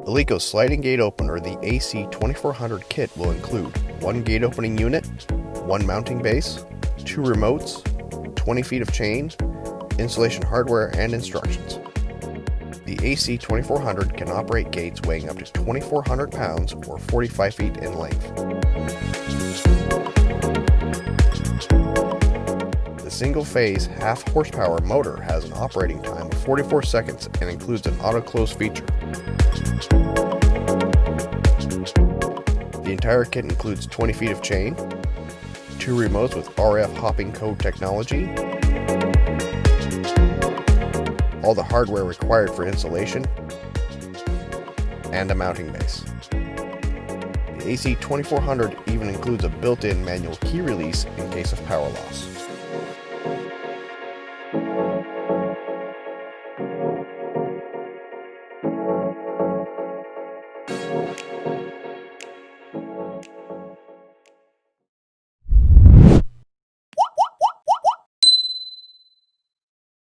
Aleko's sliding gate opener, the AC2400 kit, will include one gate opening unit, one mounting base, two remotes, 20 feet of chain, installation hardware, and instructions. The AC2400 can operate gates weighing up to 2,400 pounds or 45 feet in length. The single-phase half-horsepower motor has an operating time of 44 seconds and includes an auto-close feature. The entire kit includes 20 feet of chain, two remotes with RF hopping code technology, all the hardware required for installation, and a mounting base. The AC2400 even includes a built-in manual key release in case of power loss.